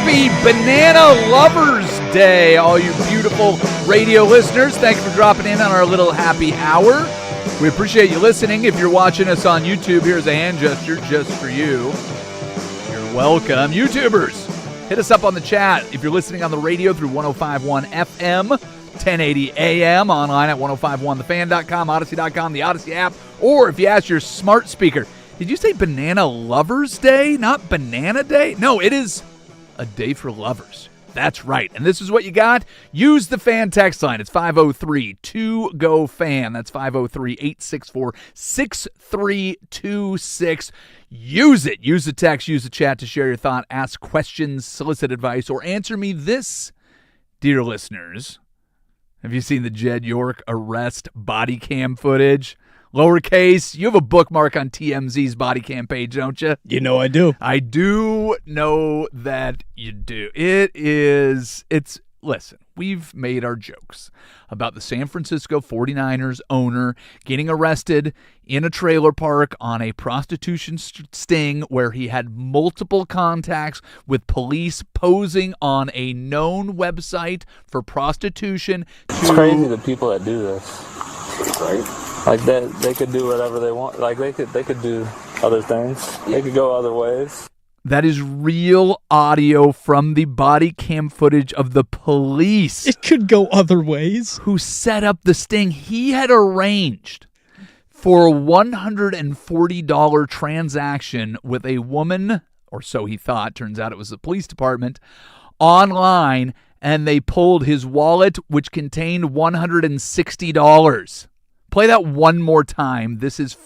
Happy Banana Lovers Day, all you beautiful radio listeners. Thank you for dropping in on our little happy hour. We appreciate you listening. If you're watching us on YouTube, here's a hand gesture just for you. You're welcome. YouTubers, hit us up on the chat. If you're listening on the radio through 105.1 FM, 1080 AM, online at 1051thefan.com, Odyssey.com, the Odyssey app, or if you ask your smart speaker, did you say Banana Lovers Day, not Banana Day? No, it is a day for lovers. That's right. And this is what you got. Use the fan text line. It's 503-2GO-FAN. That's 503-864-6326. Use it. Use the text, use the chat to share your thought, ask questions, solicit advice, or answer me this, dear listeners. Have you seen the Jed York arrest body cam footage? Lowercase, you have a bookmark on TMZ's body cam page, don't you? You know I do. I do know that you do. Listen, we've made our jokes about the San Francisco 49ers owner getting arrested in a trailer park on a prostitution sting where he had multiple contacts with police posing on a known website for prostitution. It's crazy the people that do this, right? Like that, they could do whatever they want. Like they could do other things. They could go other ways. That is real audio from the body cam footage of the police. It could go other ways. Who set up the sting. He had arranged for a $140 transaction with a woman, or so he thought. Turns out it was the police department, online, and they pulled his wallet, which contained $160. Play that one more time. This is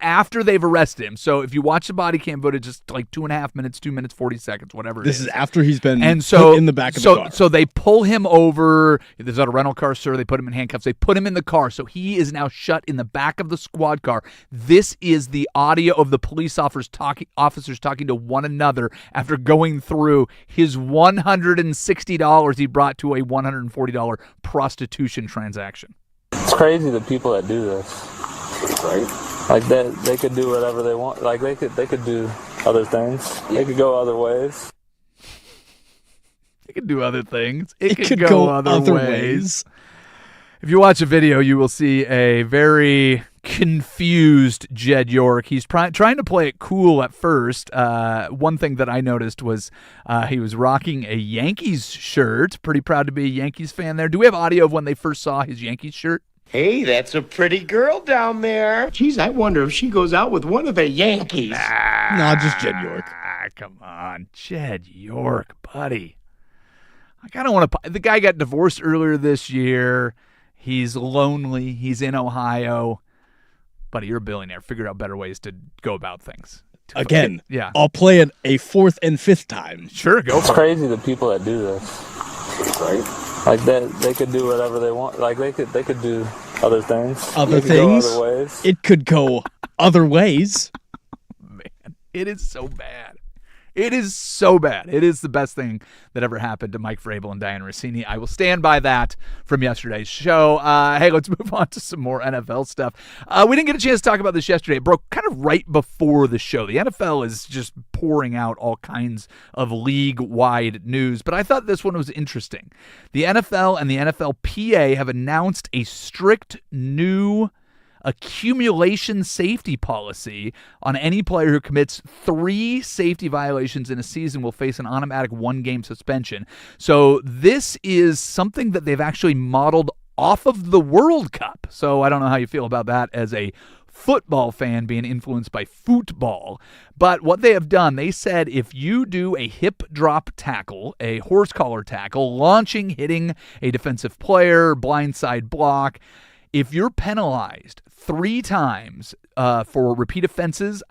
after they've arrested him. So if you watch the body cam footage, it's like 2.5 minutes, 2 minutes, 40 seconds, whatever it is. This is after he's been put in the back of the car. So they pull him over. There's not a rental car, sir. They put him in handcuffs. They put him in the car. So he is now shut in the back of the squad car. This is the audio of the police officers talking to one another after going through his $160 he brought to a $140 prostitution transaction. It's crazy the people that do this, right? Like that, they could do whatever they want. Like they could do other things. They could go other ways. They could do other things. It could go other ways. If you watch a video, you will see a very confused Jed York. He's trying to play it cool at first. One thing that I noticed was he was rocking a Yankees shirt. Pretty proud to be a Yankees fan there. Do we have audio of when they first saw his Yankees shirt? Hey, that's a pretty girl down there. Geez, I wonder if she goes out with one of the Yankees. Nah, just Jed York. Come on, Jed York, buddy. I kind of want to. The guy got divorced earlier this year. He's lonely. He's in Ohio. Buddy, you're a billionaire. Figure out better ways to go about things. Again, yeah. I'll play it a fourth and fifth time. Sure, go for it. It's crazy the people that do this, right? Like that, they could do whatever they want. Like they could do other things. Other things? Go other ways. It could go other ways. Man, it is so bad. It is so bad. It is the best thing that ever happened to Mike Vrabel and Diane Rossini. I will stand by that from yesterday's show. Hey, let's move on to some more NFL stuff. We didn't get a chance to talk about this yesterday. It broke kind of right before the show. The NFL is just pouring out all kinds of league-wide news, but I thought this one was interesting. The NFL and the NFLPA have announced a strict new accumulation safety policy on any player who commits 3 safety violations in a season will face an automatic 1-game suspension. So this is something that they've actually modeled off of the World Cup. So I don't know how you feel about that as a football fan being influenced by football. But what they have done, they said if you do a hip drop tackle, a horse collar tackle, launching, hitting a defensive player, blindside block, if you're penalized 3 times for repeat offenses,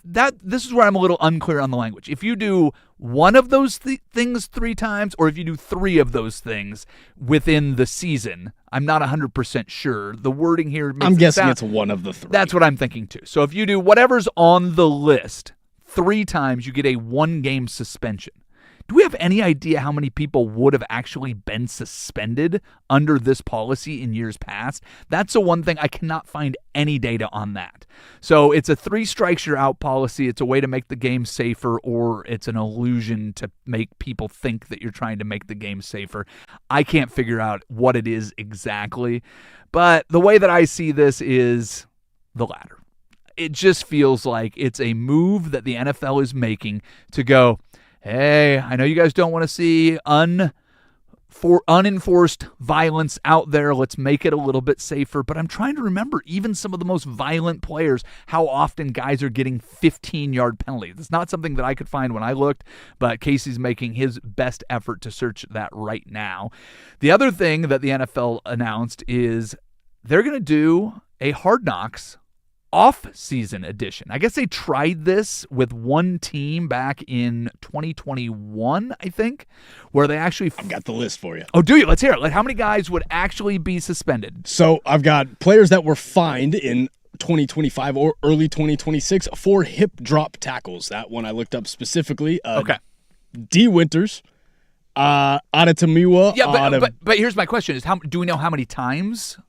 this is where I'm a little unclear on the language. If you do one of those things 3 times, or if you do 3 of those things within the season, I'm not 100% sure. The wording here makes I'm guessing it's one of the 3. That's what I'm thinking too. So if you do whatever's on the list 3 times, you get a 1-game suspension. Do we have any idea how many people would have actually been suspended under this policy in years past? That's the one thing. I cannot find any data on that. So it's a 3 strikes you're out policy. It's a way to make the game safer, or it's an illusion to make people think that you're trying to make the game safer. I can't figure out what it is exactly, but the way that I see this is the latter. It just feels like it's a move that the NFL is making to go, hey, I know you guys don't want to see unenforced violence out there. Let's make it a little bit safer. But I'm trying to remember even some of the most violent players, how often guys are getting 15-yard penalties. It's not something that I could find when I looked, but Casey's making his best effort to search that right now. The other thing that the NFL announced is they're going to do a Hard Knocks off-season edition. I guess they tried this with one team back in 2021, I think, where they actually... I've got the list for you. Oh, do you? Let's hear it. Like, how many guys would actually be suspended? So I've got players that were fined in 2025 or early 2026 for hip drop tackles. That one I looked up specifically. Okay. D. Winters, Adetamiwa. Yeah, but here's my question: is do we know how many times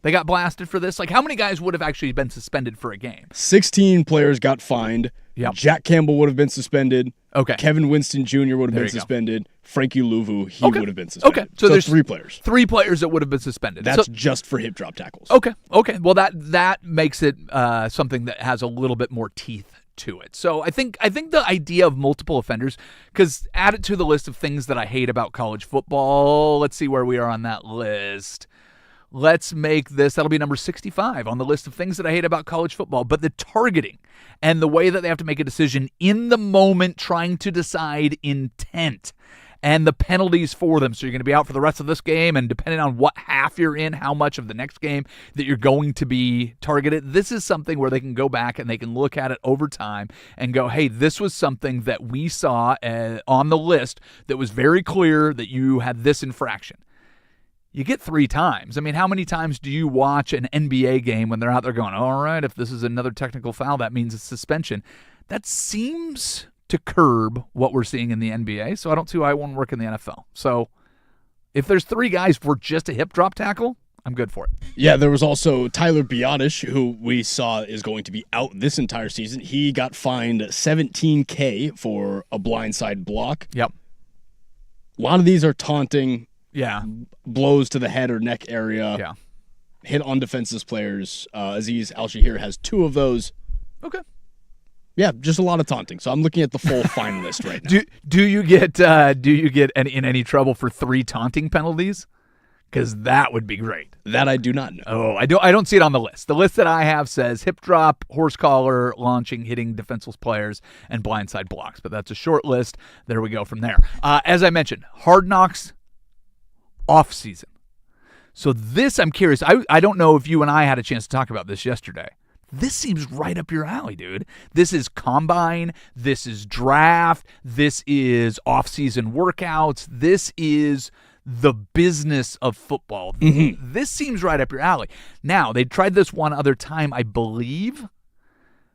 they got blasted for this? Like, how many guys would have actually been suspended for a game? 16 players got fined. Yep. Jack Campbell would have been suspended. Okay. Kevin Winston Jr. would have been suspended. Frankie Louvu, he would have been suspended. Okay. So there's 3 players. 3 players that would have been suspended. That's just for hip drop tackles. Okay. Well, that makes it something that has a little bit more teeth to it. So I think the idea of multiple offenders, because add it to the list of things that I hate about college football. Let's see where we are on that list. Let's make this, that'll be number 65 on the list of things that I hate about college football. But the targeting and the way that they have to make a decision in the moment, trying to decide intent and the penalties for them. So you're going to be out for the rest of this game, and depending on what half you're in, how much of the next game that you're going to be targeted. This is something where they can go back and they can look at it over time and go, hey, this was something that we saw on the list that was very clear that you had this infraction. You get 3 times. I mean, how many times do you watch an NBA game when they're out there going, all right, if this is another technical foul, that means it's suspension? That seems to curb what we're seeing in the NBA, so I don't see why it won't work in the NFL. So if there's 3 guys for just a hip drop tackle, I'm good for it. Yeah, there was also Tyler Biotish, who we saw is going to be out this entire season. He got fined $17,000 for a blindside block. Yep. A lot of these are taunting. Yeah. Blows to the head or neck area. Yeah. Hit on defenseless players. Aziz Al-Shahir has 2 of those. Okay. Yeah, just a lot of taunting. So I'm looking at the full fine list right now. Do you get in any trouble for 3 taunting penalties? Because that would be great. That I do not know. Oh, I don't see it on the list. The list that I have says hip drop, horse collar, launching, hitting defenseless players, and blindside blocks. But that's a short list. There we go from there. As I mentioned, Hard Knocks off season. So this, I'm curious. I don't know if you and I had a chance to talk about this yesterday. This seems right up your alley, dude. This is combine. This is draft. This is off-season workouts. This is the business of football. Mm-hmm. This seems right up your alley. Now, they tried this one other time, I believe,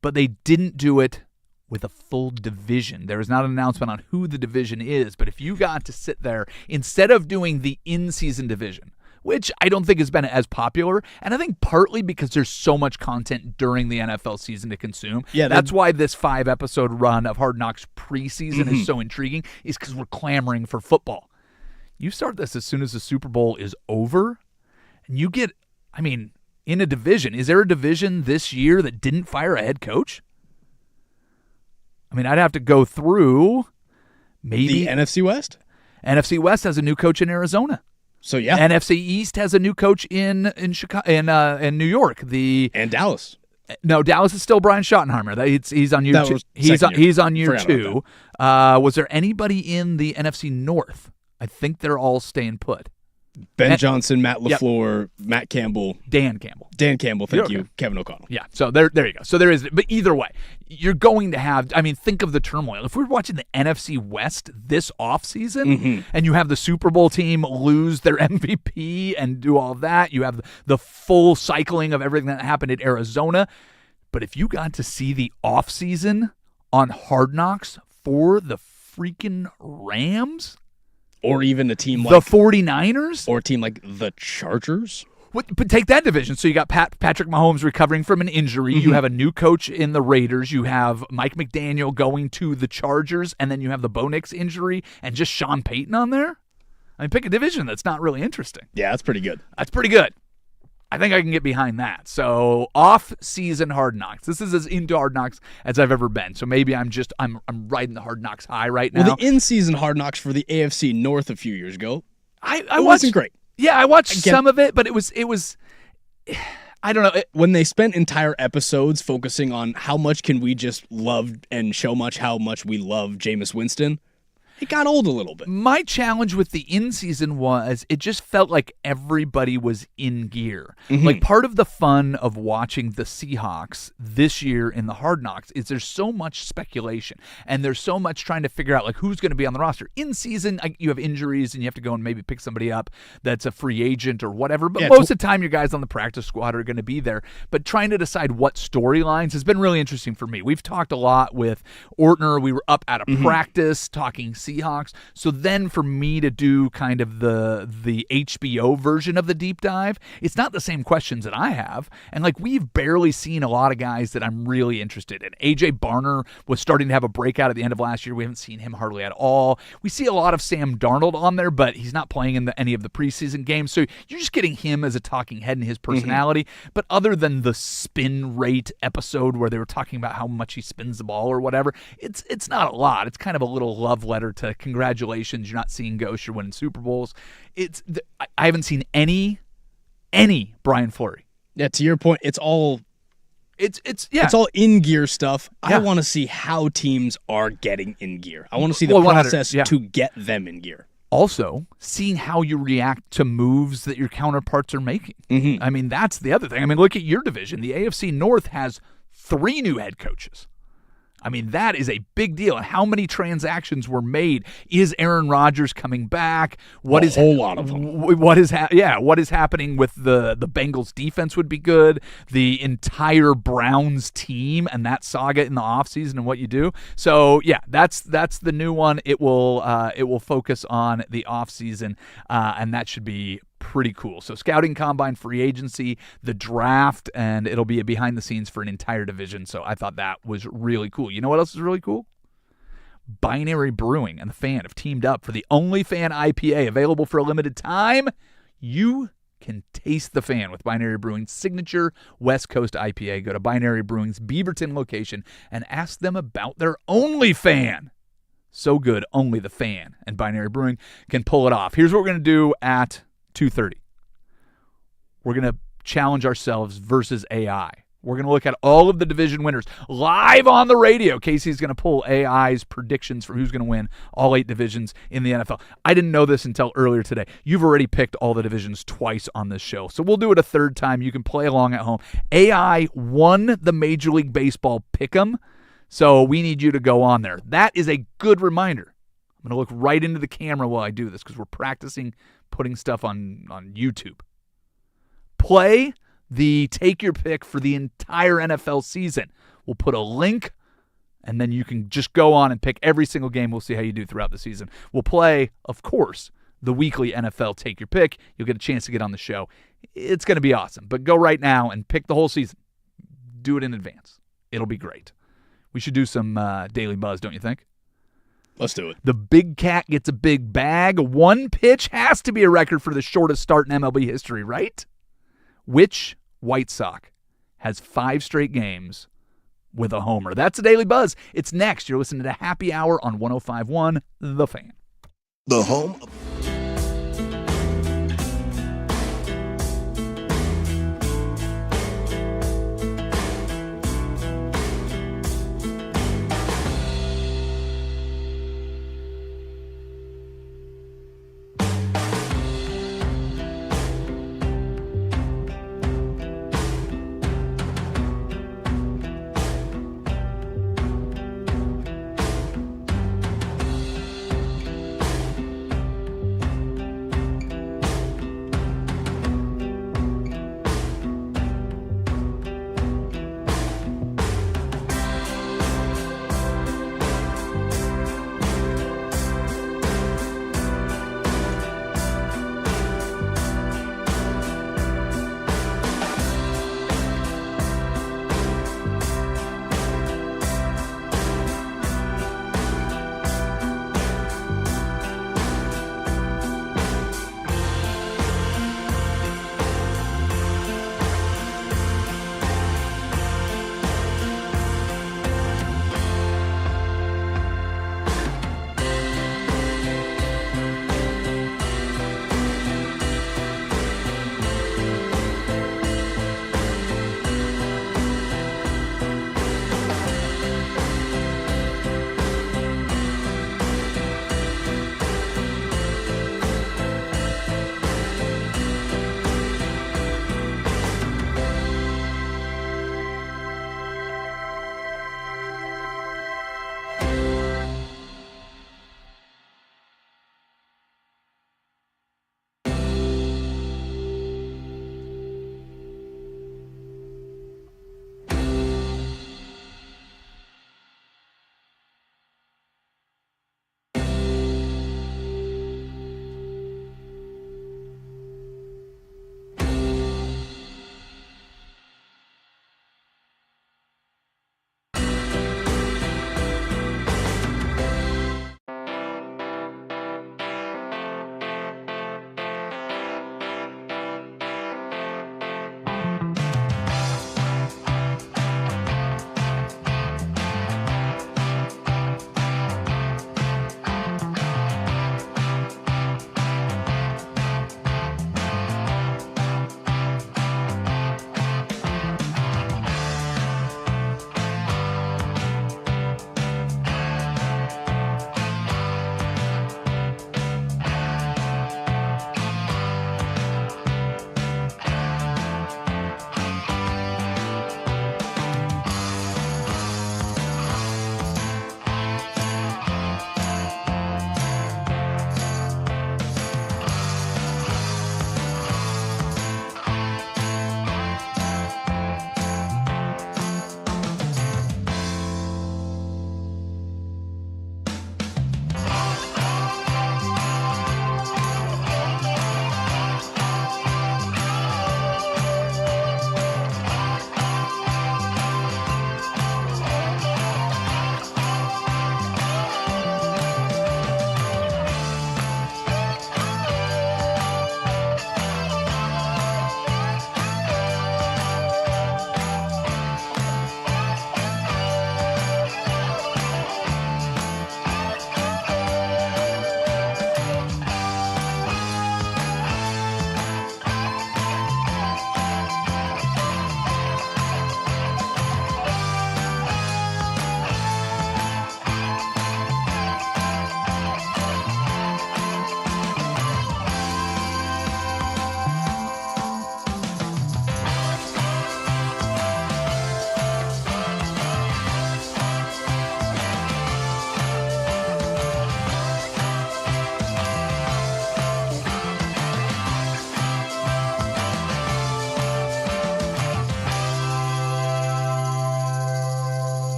but they didn't do it with a full division. There is not an announcement on who the division is, but if you got to sit there, instead of doing the in-season division, which I don't think has been as popular, and I think partly because there's so much content during the NFL season to consume. Yeah, that's why this 5-episode run of Hard Knocks preseason is so intriguing, is because we're clamoring for football. You start this as soon as the Super Bowl is over, and you get, I mean, in a division. Is there a division this year that didn't fire a head coach? I mean, I'd have to go through maybe the NFC West. NFC West has a new coach in Arizona. So yeah, NFC East has a new coach in Chicago, in New York. And Dallas. No, Dallas is still Brian Schottenheimer. He's on year 2. He's on year 2. Was there anybody in the NFC North? I think they're all staying put. Ben Johnson, Matt LaFleur, Matt Campbell. Dan Campbell. Thank you. Kevin O'Connell. Yeah, so there you go. So there is, but either way, you're going to have, I mean, think of the turmoil. If we're watching the NFC West this offseason, and you have the Super Bowl team lose their MVP and do all that, you have the full cycling of everything that happened at Arizona. But if you got to see the offseason on Hard Knocks for the freaking Rams? Or even a team The like 49ers? or a team like the Chargers. But take that division. So you got Patrick Mahomes recovering from an injury. You have a new coach in the Raiders. You have Mike McDaniel going to the Chargers, and then you have the Bo Nix injury and just Sean Payton on there. I mean, pick a division that's not really interesting. Yeah, that's pretty good. That's pretty good. I think I can get behind that. So off-season Hard Knocks. This is as into Hard Knocks as I've ever been. So maybe I'm riding the Hard Knocks high right now. Well, the in-season Hard Knocks for the AFC North a few years ago, I it watched, wasn't great. Yeah, I watched some of it, but it was. I don't know. When they spent entire episodes focusing on how much can we just love and show how much we love Jameis Winston, it got old a little bit. My challenge with the in-season was it just felt like everybody was in gear. Like part of the fun of watching the Seahawks this year in the Hard Knocks is there's so much speculation and there's so much trying to figure out like who's going to be on the roster. In season, you have injuries and you have to go and maybe pick somebody up that's a free agent or whatever. But most of the time, your guys on the practice squad are going to be there. But trying to decide what storylines has been really interesting for me. We've talked a lot with Ortner. We were up at a practice talking Seahawks. So then for me to do kind of the HBO version of the deep dive, it's not the same questions that I have. And like we've barely seen a lot of guys that I'm really interested in. AJ Barner was starting to have a breakout at the end of last year. We haven't seen him hardly at all. We see a lot of Sam Darnold on there, but he's not playing in any of the preseason games. So you're just getting him as a talking head and his personality. But other than the spin rate episode where they were talking about how much he spins the ball or whatever, it's not a lot. It's kind of a little love letter to congratulations, you're not seeing ghosts, you're winning Super Bowls. I haven't seen any Brian Fleury. Yeah, to your point, it's all in gear stuff. Yeah. I want to see how teams are getting in gear. I want to see the 100, process to get them in gear. Also, seeing how you react to moves that your counterparts are making. I mean, that's the other thing. I mean, look at your division. The AFC North has 3 new head coaches. I mean, that is a big deal. And how many transactions were made? Is Aaron Rodgers coming back? A whole lot of them. What is happening with the Bengals defense would be good. The entire Browns team and that saga in the offseason and what you do. So yeah, that's the new one. It will focus on the offseason, and that should be pretty cool. So scouting combine, free agency, the draft, and it'll be a behind the scenes for an entire division. So I thought that was really cool. You know what else is really cool? Binary Brewing and the Fan have teamed up for the only Fan IPA available for a limited time. You can taste the Fan with Binary Brewing's signature West Coast IPA. Go to Binary Brewing's Beaverton location and ask them about their only Fan. So good, only the Fan and Binary Brewing can pull it off. Here's what we're going to do at 2:30. We're going to challenge ourselves versus AI. We're going to look at all of the division winners live on the radio. Casey's going to pull AI's predictions for who's going to win all 8 divisions in the NFL. I didn't know this until earlier today. You've already picked all the divisions twice on this show, so we'll do it a third time. You can play along at home. AI won the Major League Baseball pick'em, so we need you to go on there. That is a good reminder. I'm going to look right into the camera while I do this because we're practicing putting stuff on YouTube. Play the Take Your Pick for the entire NFL season. We'll put a link, and then you can just go on and pick every single game. We'll see how you do throughout the season. We'll play, of course, the weekly NFL Take Your Pick. You'll get a chance to get on the show. It's going to be awesome. But go right now and pick the whole season. Do it in advance. It'll be great. We should do some Daily Buzz, don't you think? Let's do it. The big cat gets a big bag. 1 pitch has to be a record for the shortest start in MLB history, right? Which White Sox has 5 straight games with a homer? That's a Daily Buzz. It's next. You're listening to Happy Hour on 105.1 The Fan. The home of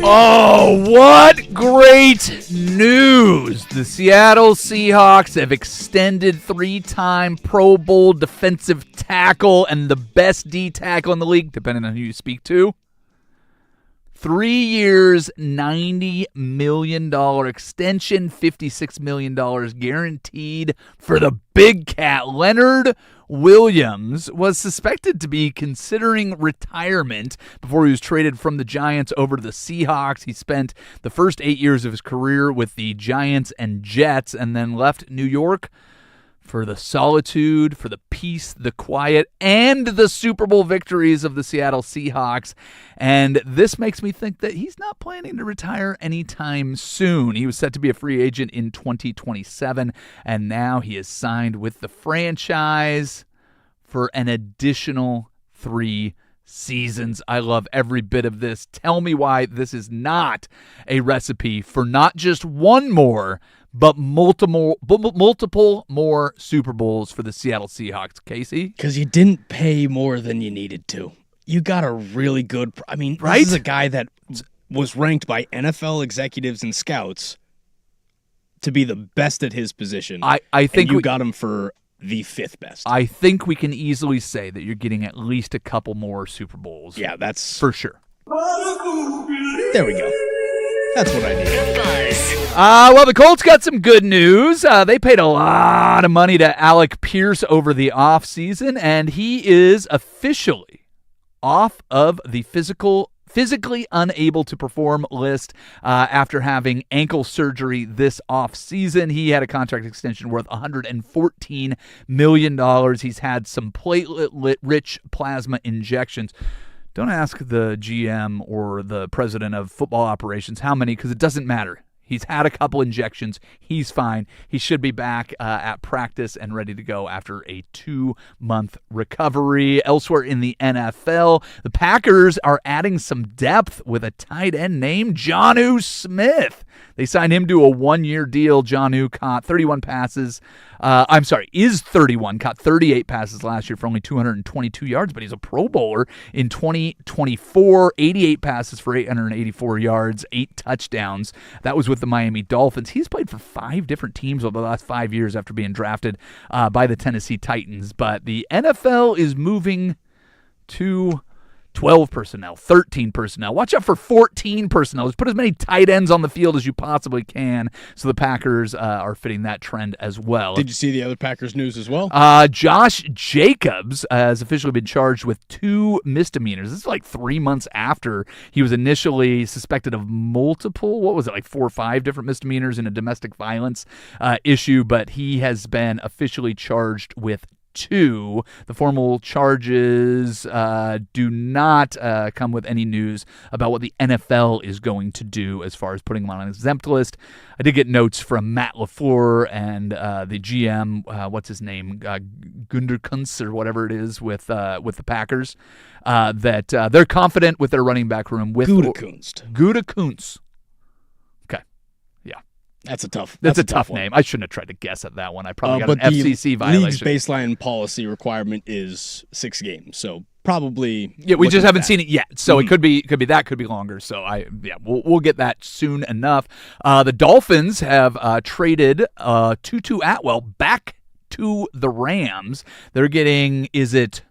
Oh, what great news! The Seattle Seahawks have extended 3-time Pro Bowl defensive tackle and the best D tackle in the league, depending on who you speak to. 3 years, $90 million extension, $56 million guaranteed for the big cat. Leonard Williams was suspected to be considering retirement before he was traded from the Giants over to the Seahawks. He spent the first 8 years of his career with the Giants and Jets and then left New York for the solitude, for the peace, the quiet, and the Super Bowl victories of the Seattle Seahawks. And this makes me think that he's not planning to retire anytime soon. He was set to be a free agent in 2027, and now he is signed with the franchise for an additional 3 seasons. I love every bit of this. Tell me why this is not a recipe for not just one more, but multiple more Super Bowls for the Seattle Seahawks, Casey. Because you didn't pay more than you needed to. You got a really good... right? This is a guy that was ranked by NFL executives and scouts to be the best at his position. I think and you got him for the 5th best. I think we can easily say that you're getting at least a couple more Super Bowls. Yeah, that's... for sure. There we go. That's what I need. The Buzz. Well, the Colts got some good news. They paid a lot of money to Alec Pierce over the offseason, and he is officially off of the physically unable to perform list after having ankle surgery this offseason. He had a contract extension worth $114 million. He's had some platelet-rich plasma injections. Don't ask the GM or the president of football operations how many, because it doesn't matter. He's had a couple injections. He's fine. He should be back at practice and ready to go after a 2-month recovery. Elsewhere in the NFL, the Packers are adding some depth with a tight end named Jonnu Smith. They signed him to a 1-year deal. Jonnu caught 31 passes. Is 31. Caught 38 passes last year for only 222 yards, but he's a Pro Bowler in 2024. 88 passes for 884 yards, 8 touchdowns. That was with the Miami Dolphins. He's played for 5 different teams over the last 5 years after being drafted by the Tennessee Titans. But the NFL is moving to 12 personnel, 13 personnel. Watch out for 14 personnel. Just put as many tight ends on the field as you possibly can. So the Packers are fitting that trend as well. Did you see the other Packers news as well? Josh Jacobs has officially been charged with 2 misdemeanors. This is like 3 months after he was initially suspected of multiple, 4 or 5 different misdemeanors in a domestic violence issue, but he has been officially charged with 2. The formal charges do not come with any news about what the NFL is going to do as far as putting him on an exempt list. I did get notes from Matt LaFleur and the GM, what's his name, Gunderkunst or whatever it is with the Packers, that they're confident with their running back room. With Gutekunst. That's a tough name. I shouldn't have tried to guess at that one. I probably got an FCC violation. League's baseline policy requirement is 6 games, so probably. Yeah, we just haven't seen it yet, so it could be that could be longer. So we'll get that soon enough. The Dolphins have traded Tutu Atwell back to the Rams. They're getting, is it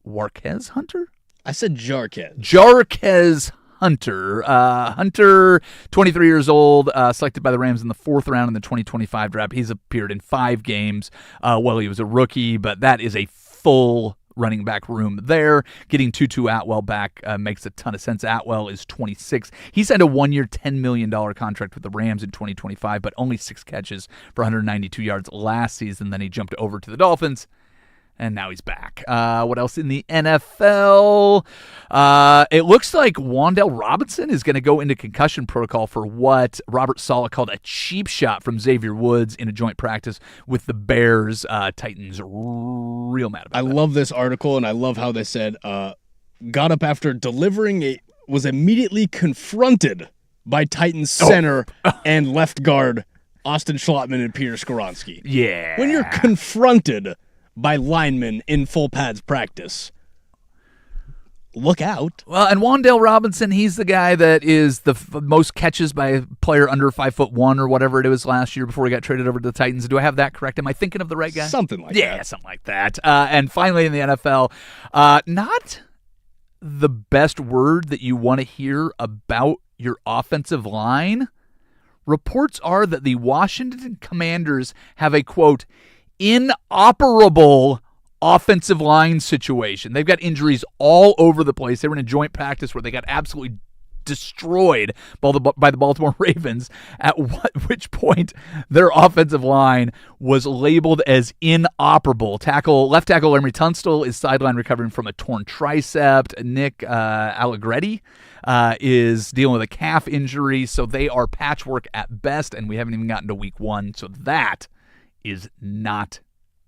Warquez Hunter? I said Jarquez. Jarquez Hunter. Hunter, 23 years old, selected by the Rams in the 4th round in the 2025 draft. He's appeared in 5 games while he was a rookie, but that is a full running back room there. Getting Tutu Atwell back makes a ton of sense. Atwell is 26. He signed a 1-year, $10 million contract with the Rams in 2025, but only 6 catches for 192 yards last season. Then he jumped over to the Dolphins, and now he's back. What else in the NFL? It looks like Wan'Dale Robinson is going to go into concussion protocol for what Robert Saleh called a cheap shot from Xavier Woods in a joint practice with the Bears. Titans real mad about I that. love this article, and I love how they said, got up after delivering was immediately confronted by Titans center and left guard Austin Schlottman and Peter Skoronski. Yeah. When you're confronted by linemen in full pads practice, look out. Well, and Wan'Dale Robinson, he's the guy that is the most catches by a player under 5'1" or whatever it was last year before he got traded over to the Titans. Do I have that correct? Am I thinking of the right guy? Something like that. Yeah, something like that. And finally in the NFL, not the best word that you want to hear about your offensive line. Reports are that the Washington Commanders have a, quote, inoperable offensive line situation. They've got injuries all over the place. They were in a joint practice where they got absolutely destroyed by the Baltimore Ravens, at which point their offensive line was labeled as inoperable. Left tackle Laremy Tunstall is sidelined recovering from a torn tricep. Nick Allegretti is dealing with a calf injury, so they are patchwork at best, and we haven't even gotten to week 1, so that is not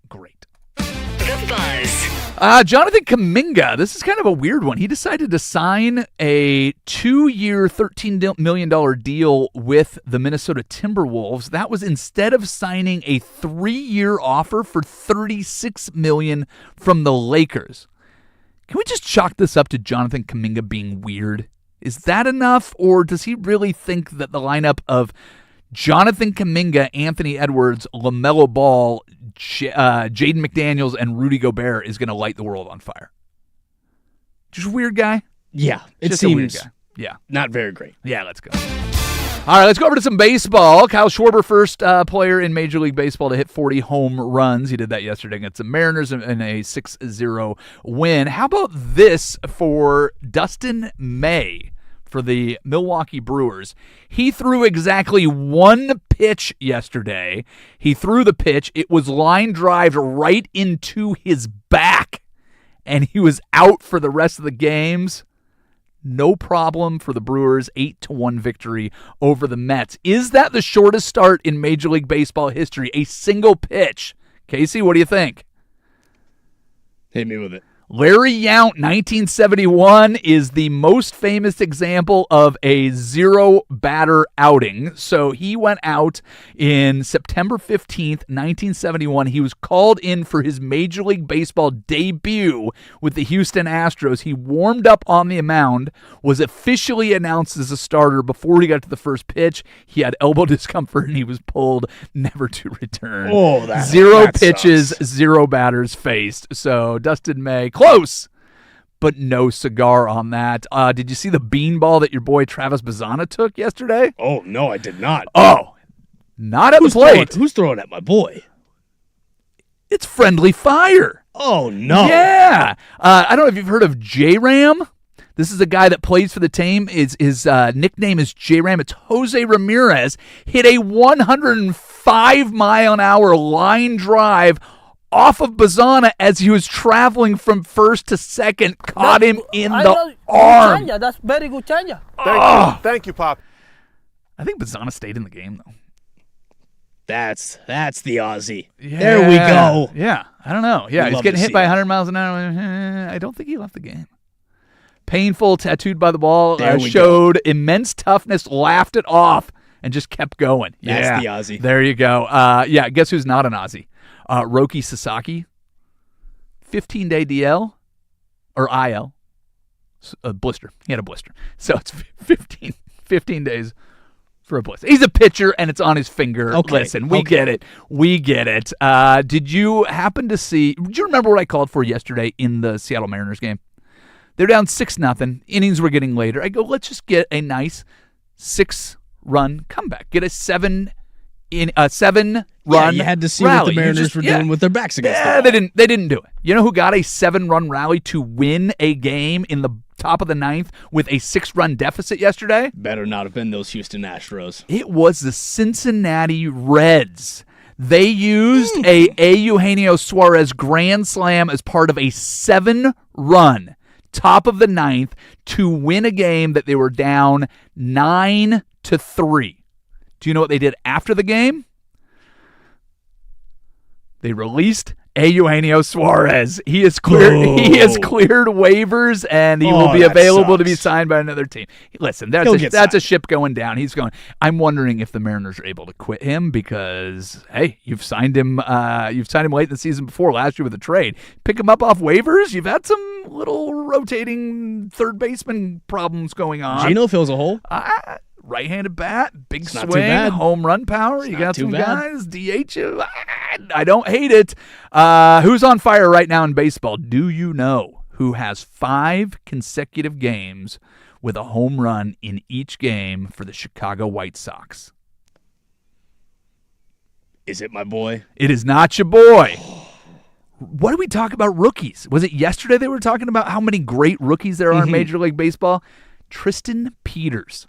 great. The Buzz. Jonathan Kuminga, this is kind of a weird one. He decided to sign a 2-year, $13 million deal with the Minnesota Timberwolves. That was instead of signing a 3-year offer for $36 million from the Lakers. Can we just chalk this up to Jonathan Kuminga being weird? Is that enough, or does he really think that the lineup of Jonathan Kuminga, Anthony Edwards, LaMelo Ball, Jaden McDaniels, and Rudy Gobert is going to light the world on fire? Just a weird guy? Yeah, it Just a weird seems guy. Yeah. not very great. Yeah, let's go. All right, let's go over to some baseball. Kyle Schwarber, first player in Major League Baseball to hit 40 home runs. He did that yesterday against the Mariners in a 6-0 win. How about this for Dustin May for the Milwaukee Brewers? He threw exactly one pitch yesterday. He threw the pitch. It was line drive right into his back, and he was out for the rest of the games. No problem for the Brewers, 8-1 victory over the Mets. Is that the shortest start in Major League Baseball history? A single pitch. Casey, what do you think? Hit me with it. Larry Yount, 1971, is the most famous example of a zero-batter outing. So he went out in September 15th, 1971. He was called in for his Major League Baseball debut with the Houston Astros. He warmed up on the mound, was officially announced as a starter before he got to the first pitch. He had elbow discomfort, and he was pulled, never to return. Oh, Zero that pitches, sucks. zero batters faced. So Dustin May, close, but no cigar on that. Did you see the beanball that your boy Travis Bazzana took yesterday? Oh, no, I did not. Oh, not at the plate. Who's throwing at my boy? It's friendly fire. Oh, no. Yeah. I don't know if you've heard of J-Ram. This is a guy that plays for the team. His nickname is J-Ram. It's Jose Ramirez. Hit a 105-mile-an-hour line drive off of Bazzana as he was traveling from first to second. Caught him in the arm. That's very good chanja. Thank you, Pop. I think Bazzana stayed in the game, though. That's the Aussie. There we go. Yeah, I don't know. Yeah, he's Love getting to hit see by it. 100 miles an hour. I don't think he left the game. Painful, tattooed by the ball, There we showed immense toughness, laughed it off, and just kept going. That's the Aussie. There you go. Yeah, guess who's not an Aussie? Roki Sasaki, 15-day DL, or IL, a blister. He had a blister. So it's 15 days for a blister. He's a pitcher, and it's on his finger. Okay. Listen, we get it. We get it. Did you happen to see, do you remember what I called for yesterday in the Seattle Mariners game? They're down 6-0. Innings were getting later. I go, let's just get a nice 6-run comeback. Get a 7-run Yeah, you had to see rally. what the Mariners were doing with their backs against the wall. They didn't do it. You know who got a 7-run rally to win a game in the top of the 9th with a 6-run deficit yesterday? Better not have been those Houston Astros. It was the Cincinnati Reds. They used a Eugenio Suarez grand slam as part of a 7-run top of the 9th to win a game that they were down 9-3. Do you know what they did after the game? They released Eugenio Suarez. He is cleared. He has cleared waivers, and he will be that available to be sucks. signed by another team. Listen, He'll that's get a ship going down. He's going. I'm wondering if the Mariners are able to quit him because hey, you've signed him. You've signed him late in the season before last year with a trade. Pick him up off waivers. You've had some little rotating third baseman problems going on. Gino fills a hole. Right-handed bat, big not too swing, bad. home run power. You not got too some bad. guys, DH. I don't hate it. Who's on fire right now in baseball? Do you know who has 5 consecutive games with a home run in each game for the Chicago White Sox? Is it my boy? It is not your boy. What do we talk about rookies? Was it yesterday they were talking about how many great rookies there are in Major League Baseball? Tristan Peters.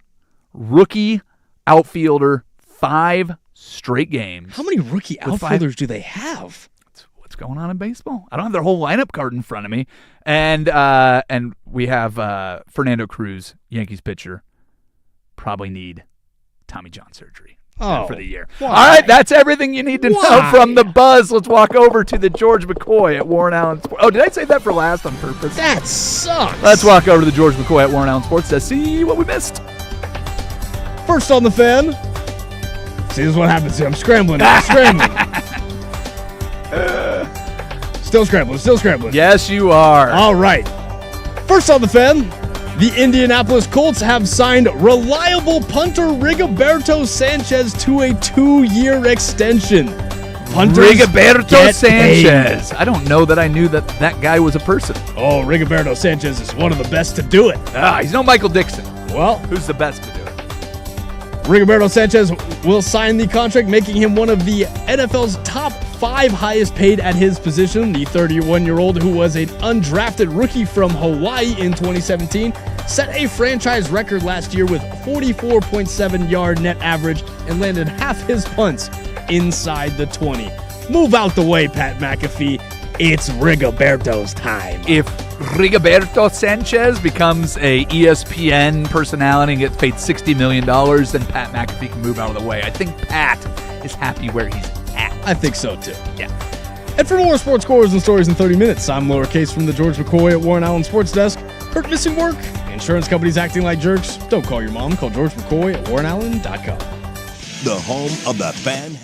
Rookie outfielder, 5 straight games. How many rookie With 5 outfielders do they have? What's going on in baseball? I don't have their whole lineup card in front of me. And we have Fernando Cruz, Yankees pitcher, probably need Tommy John surgery for the year. Why? All right, that's everything you need to know Why? from the buzz. Let's walk over to the George McCoy at Warren Allen Sports. Oh, did I say that for last on purpose? That sucks. Let's walk over to the George McCoy at Warren Allen Sports to see what we missed. First on the fan. See, this is what happens here. I'm scrambling. Still scrambling. Yes, you are. All right. First on the fan, the Indianapolis Colts have signed reliable punter Rigoberto Sanchez to a 2-year extension. Punters Rigoberto get Sanchez. I don't know that I knew that guy was a person. Oh, Rigoberto Sanchez is one of the best to do it. He's no Michael Dixon. Well, Who's the best to do it? Rigoberto Sanchez will sign the contract, making him one of the NFL's top 5 highest paid at his position. The 31-year-old, who was an undrafted rookie from Hawaii in 2017, set a franchise record last year with 44.7-yard net average and landed half his punts inside the 20. Move out the way, Pat McAfee. It's Rigoberto's time. If Rigoberto Sanchez becomes a ESPN personality and gets paid $60 million, then Pat McAfee can move out of the way. I think Pat is happy where he's at. I think so, too. Yeah. And for more sports scores and stories in 30 minutes, I'm Lowercase from the George McCoy at Warren Allen Sports Desk. Hurt, missing work? Insurance companies acting like jerks? Don't call your mom. Call George McCoy at warrenallen.com. The home of the fan.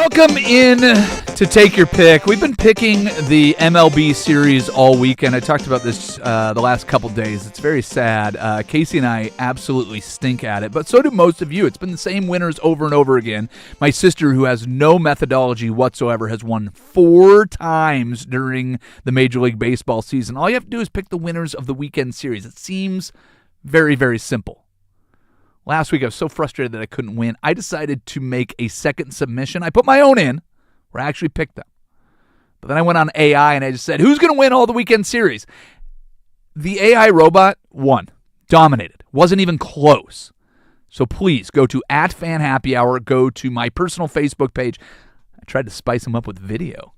Welcome in to Take Your Pick. We've been picking the MLB series all weekend. I talked about this the last couple days. It's very sad. Casey and I absolutely stink at it, but so do most of you. It's been the same winners over and over again. My sister, who has no methodology whatsoever, has won 4 times during the Major League Baseball season. All you have to do is pick the winners of the weekend series. It seems very, very simple. Last week, I was so frustrated that I couldn't win. I decided to make a second submission. I put my own in, where I actually picked them. But then I went on AI and I just said, who's going to win all the weekend series? The AI robot won. Dominated. Wasn't even close. So please go to @FanHappyHour. Go to my personal Facebook page. I tried to spice them up with video.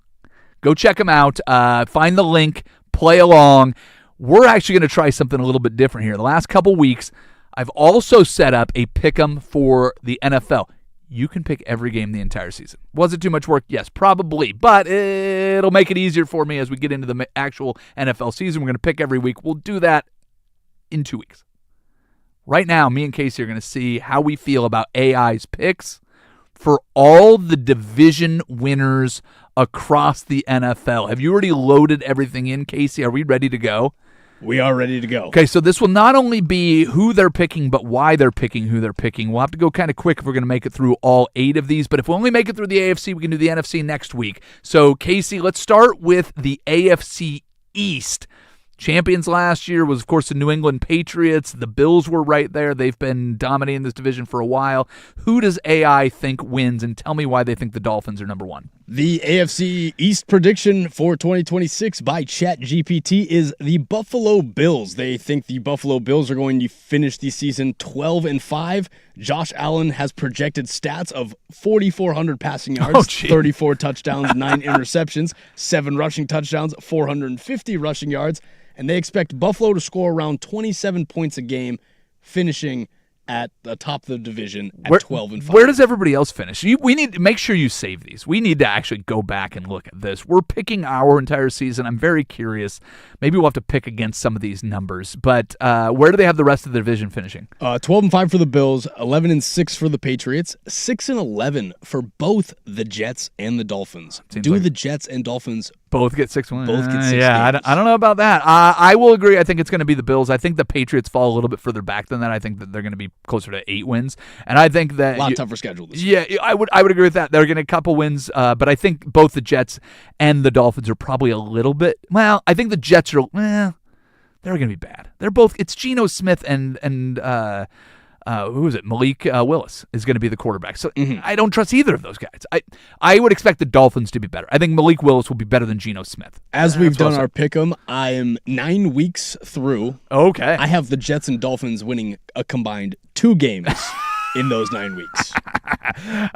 Go check them out. Find the link. Play along. We're actually going to try something a little bit different here. The last couple weeks, I've also set up a pick'em for the NFL. You can pick every game the entire season. Was it too much work? Yes, probably. But it'll make it easier for me as we get into the actual NFL season. We're going to pick every week. We'll do that in 2 weeks. Right now, me and Casey are going to see how we feel about AI's picks for all the division winners across the NFL. Have you already loaded everything in, Casey? Are we ready to go? We are ready to go. Okay, so this will not only be who they're picking, but why they're picking who they're picking. We'll have to go kind of quick if we're going to make it through all 8 of these, but if we only make it through the AFC, we can do the NFC next week. So, Casey, let's start with the AFC East. Champions last year was, of course, the New England Patriots. The Bills were right there. They've been dominating this division for a while. Who does AI think wins? And tell me why they think the Dolphins are number 1. The AFC East prediction for 2026 by ChatGPT is the Buffalo Bills. They think the Buffalo Bills are going to finish the season 12-5. Josh Allen has projected stats of 4,400 passing yards, 34 touchdowns, 9 interceptions, 7 rushing touchdowns, 450 rushing yards, and they expect Buffalo to score around 27 points a game, finishing at the top of the division at 12-5. Where does everybody else finish? We need to make sure you save these. We need to actually go back and look at this. We're picking our entire season. I'm very curious. Maybe we'll have to pick against some of these numbers. But where do they have the rest of the division finishing? 12-5 for the Bills, 11-6 for the Patriots, 6-11 for both the Jets and the Dolphins. The Jets and Dolphins both get 6 wins? Both get 6 Yeah, games. I don't know about that. I will agree. I think it's going to be the Bills. I think the Patriots fall a little bit further back than that. I think that they're going to be closer to 8 wins. And I think that a lot tougher schedule this year. Yeah, I would agree with that. They're going to a couple wins, but I think both the Jets and the Dolphins are probably a little bit. Well, I think the Jets are. They're going to be bad. They're both. It's Geno Smith and who is it? Malik Willis is going to be the quarterback. So I don't trust either of those guys. I would expect the Dolphins to be better. I think Malik Willis will be better than Geno Smith. As we've done our pick'em, I am 9 weeks through. Okay. I have the Jets and Dolphins winning a combined 2 games in those 9 weeks.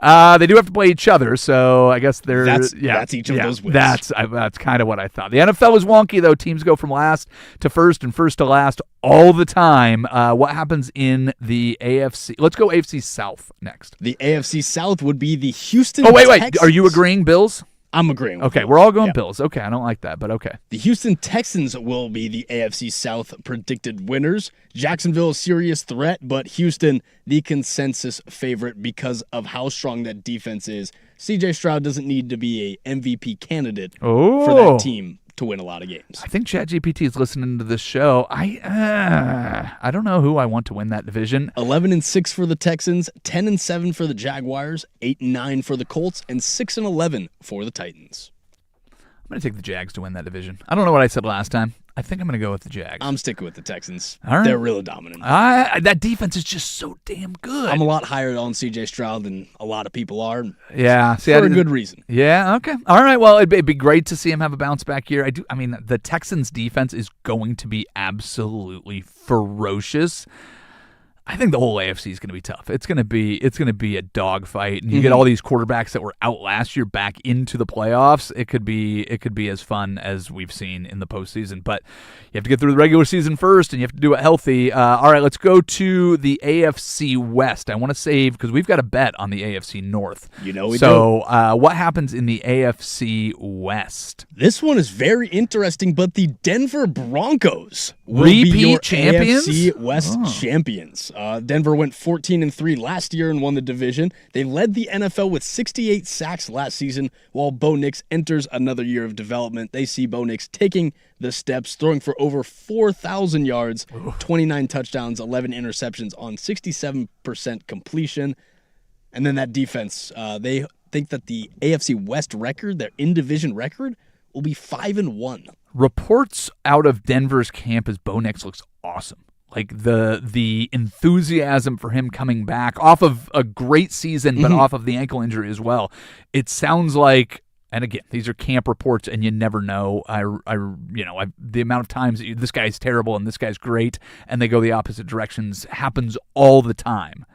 They do have to play each other, so I guess that's each of those wins. That's kind of what I thought. The NFL is wonky, though. Teams go from last to first and first to last all the time. What happens in the AFC? Let's go AFC South next. The AFC South would be the Houston Texans. Texans. Are you agreeing, Bills? I'm agreeing with Okay, you. we're all going Bills. Okay, I don't like that, but okay. The Houston Texans will be the AFC South predicted winners. Jacksonville, a serious threat, but Houston, the consensus favorite because of how strong that defense is. C.J. Stroud doesn't need to be a MVP candidate for that team to win a lot of games. I think ChatGPT is listening to this show. I don't know who I want to win that division. 11-6 for the Texans, 10-7 for the Jaguars, 8-9 for the Colts, and 6-11 for the Titans. I'm going to take the Jags to win that division. I don't know what I said last time. I think I'm going to go with the Jags. I'm sticking with the Texans. All right. They're really dominant. That defense is just so damn good. I'm a lot higher on C.J. Stroud than a lot of people are. Yeah. For a good reason. Yeah, okay. All right, well, it'd be great to see him have a bounce-back year. I mean, the Texans' defense is going to be absolutely ferocious. I think the whole AFC is going to be tough. It's going to be a dogfight, and you get all these quarterbacks that were out last year back into the playoffs. It could be as fun as we've seen in the postseason. But you have to get through the regular season first, and you have to do it healthy. All right, let's go to the AFC West. I want to save because we've got a bet on the AFC North. You know we do. So what happens in the AFC West? This one is very interesting, but the Denver Broncos will Repeat be your champions? AFC West champions. Denver went 14-3 last year and won the division. They led the NFL with 68 sacks last season, while Bo Nix enters another year of development. They see Bo Nix taking the steps, throwing for over 4,000 yards, 29 touchdowns, 11 interceptions on 67% completion. And then that defense, they think that the AFC West record, their in-division record, will be 5-1. Reports out of Denver's camp is Bo Nix looks awesome. Like the enthusiasm for him coming back off of a great season, but off of the ankle injury as well. It sounds like, and again, these are camp reports, and you never know. The amount of times that this guy's terrible and this guy's great, and they go the opposite directions happens all the time.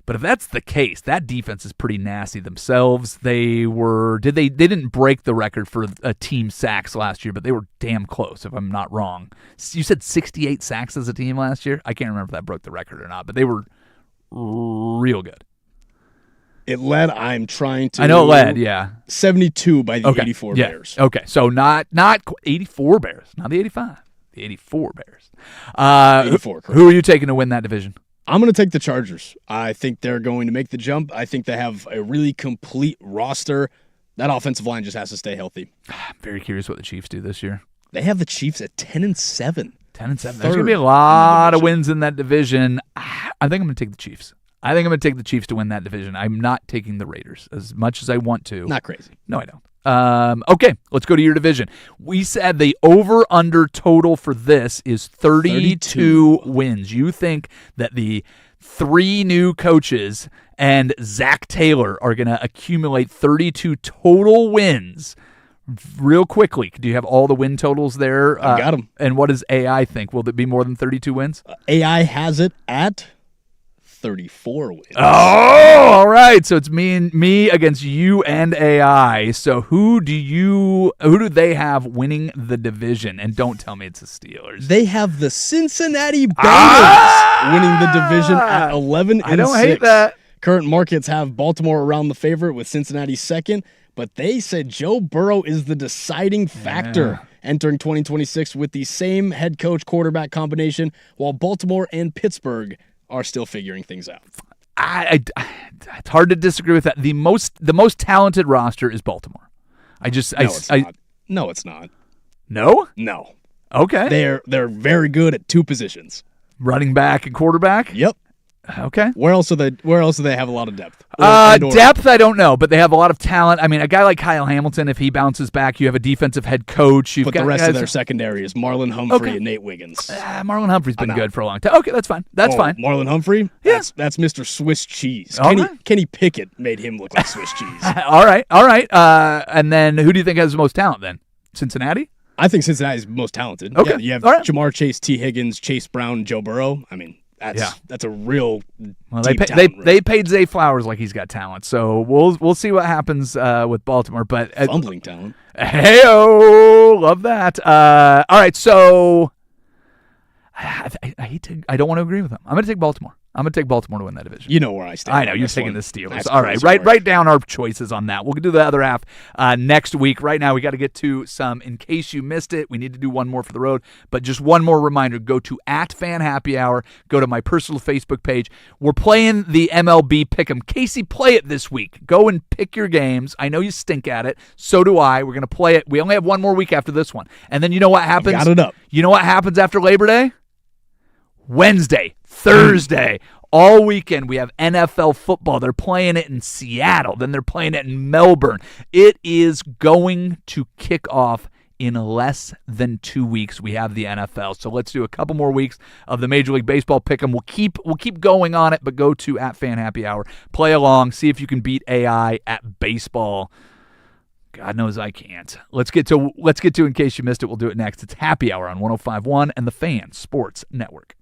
But if that's the case, that defense is pretty nasty themselves. They didn't break the record for a team sacks last year, but they were damn close, if I'm not wrong. You said 68 sacks as a team last year? I can't remember if that broke the record or not, but they were real good. It led, I'm trying to... I know it led, yeah. 72 by the 84 Bears. Okay, so not 84 Bears, not the 85, the 84 Bears. 84, correct. Who are you taking to win that division? I'm going to take the Chargers. I think they're going to make the jump. I think they have a really complete roster. That offensive line just has to stay healthy. I'm very curious what the Chiefs do this year. They have the Chiefs at 10-7. 10-7. There's going to be a lot of wins in that division. I think I'm going to take the Chiefs. I think I'm going to take the Chiefs to win that division. I'm not taking the Raiders as much as I want to. Not crazy. No, I don't. Okay, let's go to your division. We said the over-under total for this is 32 wins. You think that the 3 new coaches and Zach Taylor are going to accumulate 32 total wins real quickly? Do you have all the win totals there? I've got them. And what does AI think? Will it be more than 32 wins? AI has it at 34 wins. Oh, all right. So it's me against you and AI. So who do they have winning the division? And don't tell me it's the Steelers. They have the Cincinnati Bengals winning the division at 11-6. I don't hate that. Current markets have Baltimore around the favorite with Cincinnati second, but they said Joe Burrow is the deciding factor entering 2026 with the same head coach quarterback combination, while Baltimore and Pittsburgh are still figuring things out. It's hard to disagree with that. The most talented roster is Baltimore. No, it's not. No? No. Okay. They're very good at 2 positions. Running back and quarterback? Yep. Okay. Where else do they have a lot of depth? Depth, I don't know, but they have a lot of talent. I mean, a guy like Kyle Hamilton, if he bounces back, you have a defensive head coach. But the rest of their secondary is Marlon Humphrey and Nate Wiggins. Marlon Humphrey's been good for a long time. Okay, that's fine. That's fine. Marlon Humphrey? Yeah. That's Mr. Swiss cheese. Right. Kenny Pickett made him look like Swiss cheese. All right. And then who do you think has the most talent then? Cincinnati? I think Cincinnati's most talented. Okay. Yeah, you have Jamar Chase, T. Higgins, Chase Brown, Joe Burrow. I mean, that's a real deep talent. They paid Zay Flowers like he's got talent, so we'll see what happens with Baltimore. But fumbling talent. Hey-o, love that. All right, so I don't want to agree with them. I'm going to take Baltimore. I'm going to take Baltimore to win that division. You know where I stand. I know. You're taking the Steelers. All right. Write down our choices on that. We'll do the other half next week. Right now, we got to get to some, in case you missed it, we need to do one more for the road. But just one more reminder, go to @FanHappyHour. Go to my personal Facebook page. We're playing the MLB Pick'em. Casey, play it this week. Go and pick your games. I know you stink at it. So do I. We're going to play it. We only have one more week after this one. And then you know what happens? Got it up. You know what happens after Labor Day? Wednesday, Thursday, all weekend we have NFL football. They're playing it in Seattle. Then they're playing it in Melbourne. It is going to kick off in less than 2 weeks. We have the NFL. So let's do a couple more weeks of the Major League Baseball pick'em. We'll keep going on it, but go to @FanHappyHour. Play along. See if you can beat AI at baseball. God knows I can't. Let's get to in case you missed it. We'll do it next. It's Happy Hour on 105.1 and the Fan Sports Network.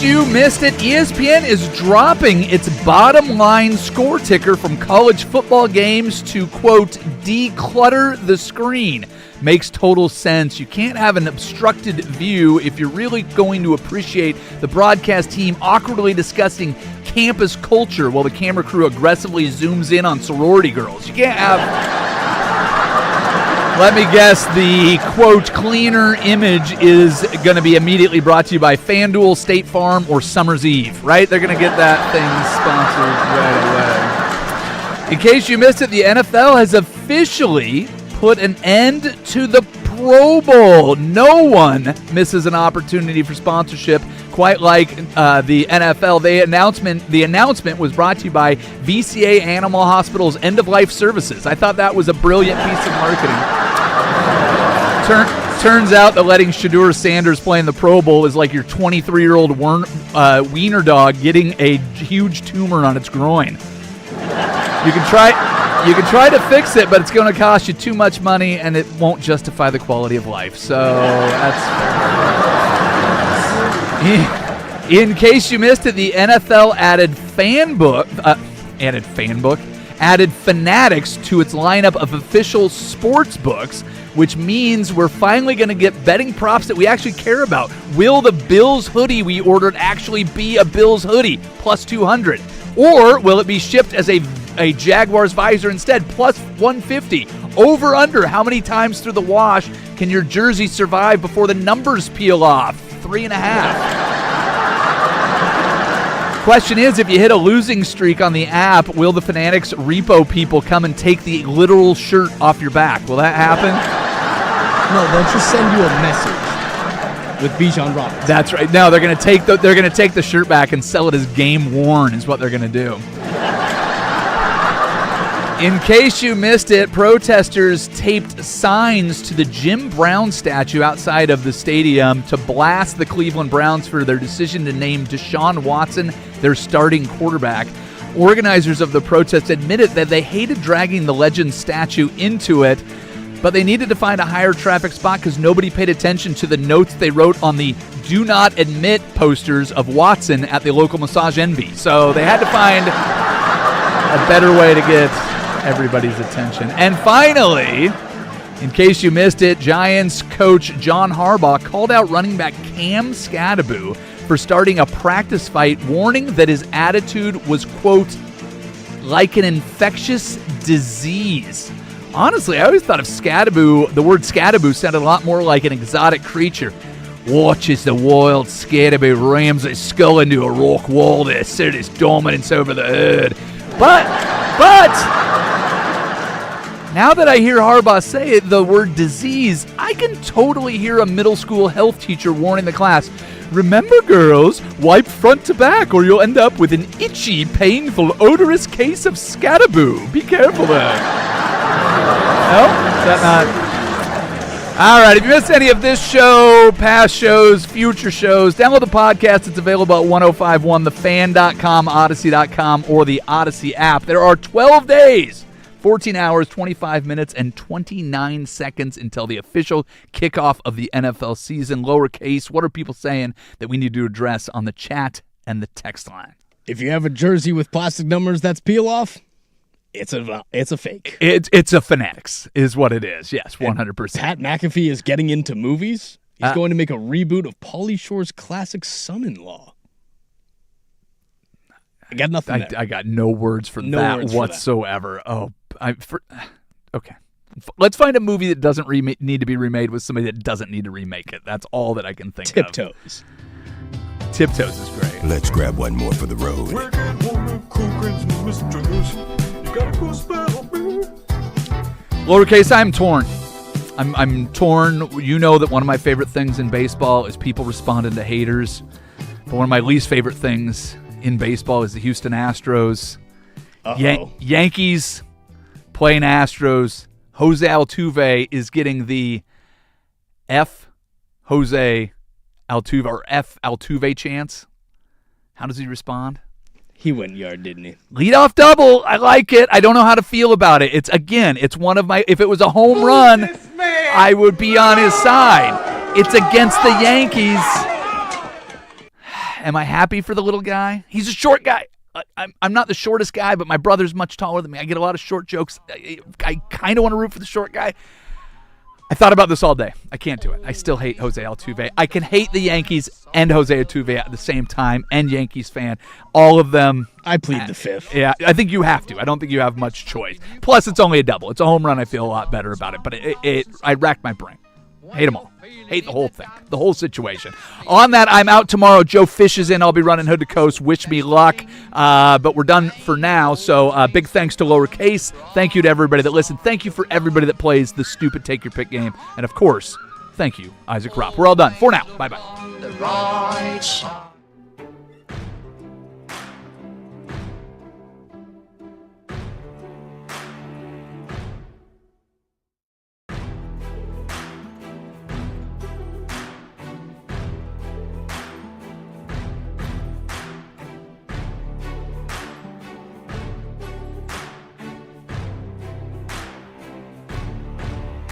you missed it, ESPN is dropping its bottom line score ticker from college football games to, quote, declutter the screen. Makes total sense. You can't have an obstructed view if you're really going to appreciate the broadcast team awkwardly discussing campus culture while the camera crew aggressively zooms in on sorority girls. You can't have... Let me guess, the, quote, cleaner image is going to be immediately brought to you by FanDuel, State Farm, or Summer's Eve, right? They're going to get that thing sponsored right away. In case you missed it, the NFL has officially put an end to the Pro Bowl. No one misses an opportunity for sponsorship quite like the NFL. The announcement was brought to you by VCA Animal Hospital's End of Life Services. I thought that was a brilliant piece of marketing. Turns out that letting Shedeur Sanders play in the Pro Bowl is like your 23-year-old wiener dog getting a huge tumor on its groin. You can try to fix it, but it's going to cost you too much money, and it won't justify the quality of life. So that's fair. In case you missed it, the NFL added Fanatics to its lineup of official sports books, which means we're finally going to get betting props that we actually care about. Will the Bills hoodie we ordered actually be a Bills hoodie, plus 200? Or will it be shipped as a Jaguars visor instead, plus 150? Over, under, how many times through the wash can your jersey survive before the numbers peel off? 3.5. Question is, if you hit a losing streak on the app, will the Fanatics repo people come and take the literal shirt off your back? Will that happen? No, they'll just send you a message with Bijan Robinson. That's right. No, they're going to take the shirt back and sell it as game worn is what they're going to do. In case you missed it, protesters taped signs to the Jim Brown statue outside of the stadium to blast the Cleveland Browns for their decision to name Deshaun Watson their starting quarterback. Organizers of the protest admitted that they hated dragging the Legends statue into it, but they needed to find a higher traffic spot because nobody paid attention to the notes they wrote on the "Do Not Admit" posters of Watson at the local Massage Envy. So they had to find a better way to get everybody's attention. And finally, in case you missed it, Giants coach John Harbaugh called out running back Cam Scadaboo for starting a practice fight, warning that his attitude was, quote, like an infectious disease. Honestly, I always thought of Scadaboo, the word Scadaboo sounded a lot more like an exotic creature. Watch as the wild Scadaboo rams his skull into a rock wall to assert his dominance over the herd. But now that I hear Harbaugh say it, the word disease, I can totally hear a middle school health teacher warning the class, remember, girls, wipe front to back or you'll end up with an itchy, painful, odorous case of Scadaboo. Be careful there. No? Is that not? All right, if you missed any of this show, past shows, future shows, download the podcast. It's available at 1051thefan.com, odyssey.com, or the Odyssey app. There are 12 days, 14 hours, 25 minutes, and 29 seconds until the official kickoff of the NFL season. Lowercase, what are people saying that we need to address on the chat and the text line? If you have a jersey with plastic numbers that's peel off, it's a fake. It's a Fanatics is what it is. Yes, 100%. Pat McAfee is getting into movies. He's going to make a reboot of Pauly Shore's classic Son-in-Law. I got nothing there. I got no words for that whatsoever. Okay. Let's find a movie that doesn't need to be remade with somebody that doesn't need to remake it. That's all that I can think of. Tiptoes. Tiptoes is great. Let's grab one more for the road. Lowercase, I'm torn. I'm torn. You know that one of my favorite things in baseball is people responding to haters. But one of my least favorite things in baseball is the Houston Astros. Yankees playing Astros. Jose Altuve is getting the F. Jose Altuve or F. Altuve chance. How does he respond? He went yard, didn't he? Leadoff double. I like it. I don't know how to feel about it. It's one of my, if it was a home run, I would be on his side. It's against the Yankees. Am I happy for the little guy? He's a short guy. I'm not the shortest guy, but my brother's much taller than me. I get a lot of short jokes. I kind of want to root for the short guy. I thought about this all day. I can't do it. I still hate Jose Altuve. I can hate the Yankees and Jose Altuve at the same time, and Yankees fan. All of them. I plead the fifth. Yeah, I think you have to. I don't think you have much choice. Plus, it's only a double. It's a home run. I feel a lot better about it, but I racked my brain. Hate them all. Hate the whole thing, the whole situation. On that, I'm out tomorrow. Joe Fish is in. I'll be running Hood to Coast. Wish me luck. But we're done for now. So big thanks to Lowercase. Thank you to everybody that listened. Thank you for everybody that plays the stupid Take Your Pick game. And, of course, thank you, Isaac Ropp. We're all done. For now. Bye-bye.